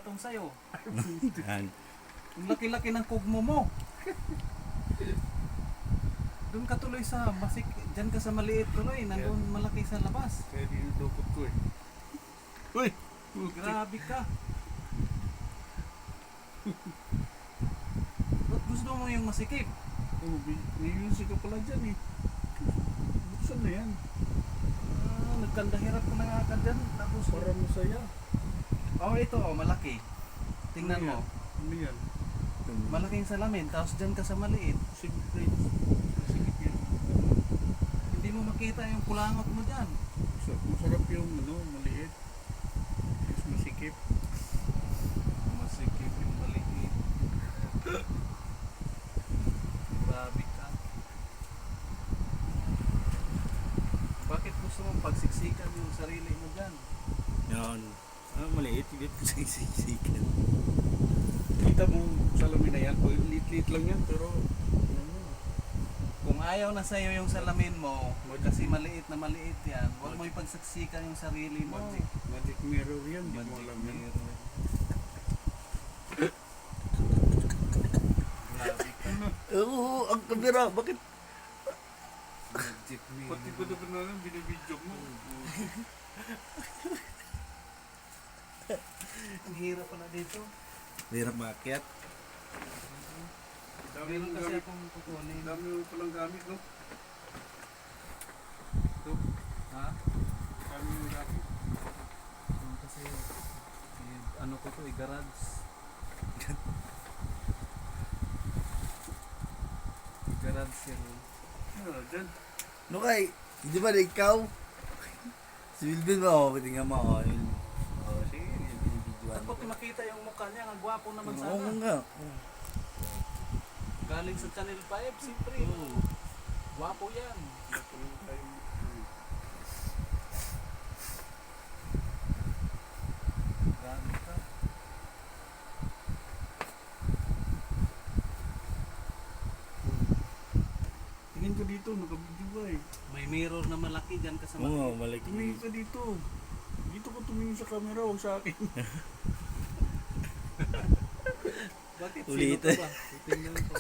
patong sa'yo. Yan. Ang laki-laki ng kugmo mo. Doon ka tuloy sa basik, dyan ka sa maliit tuloy, nandun malaki sa labas. Kaya dinudukot ko eh. Uy! Grabe ka. Ba't gusto mo yung masikip? Oh, may music ka pala dyan eh. Buksan na yan. Nagkandahirap ka na nga ka dyan. Tapos, Para masaya. ito malaki. Tingnan mo. Ano yan? Malaking salamin, tapos dyan ka sa maliit. Siyempre, masikip yan. Hindi mo makita yung kulangot mo dyan. Masarap yung maliit. Mas masikip. Masikip yung maliit. Grabe ka. Bakit gusto mong pagsiksikan yung sarili mo dyan? Yan. Maliit. Hindi po sa isisikan. Kita mo salamin na yan. Lit-lit lang yan pero Kung ayaw na sa'yo yung salamin mo, kasi maliit na maliit yan, huwag mo ipagsaksikan yung sarili mo. magic mirror yan. Di mo alam yan. mirror. Grabe ka. Oo, ang kamera. Bakit? Magic mirror. Pati ko na lang binibidyo mo. Ang hirap pala dito. Hirap maakyat. Dami Meron mong kasi gamit. akong kukunin. Dami mo palang gamit, no? Ito. Ha? Dami mong gamit. Kasi ano ko to, i-garage. I-garage sila. Ano, dyan. No kay, di ba na ikaw? Si Wilvin mo, tingnan mo. Sige, binibidyoan Dapat makita yung mukha niya, ang gwapo naman Oo sana. nga. Galing sa Channel 5, siyempre. Gwapo yan. Grabe ka. Tingin ko dito, nakabidyo ka eh. May mirror na malaki dyan ka sa Oo nga, maliit. malaki. Tumingin ka dito. Dito ko tumingin sa camera, huwag sa akin. Bakit? Ulitin. Sino ka ba? Tingnan ko.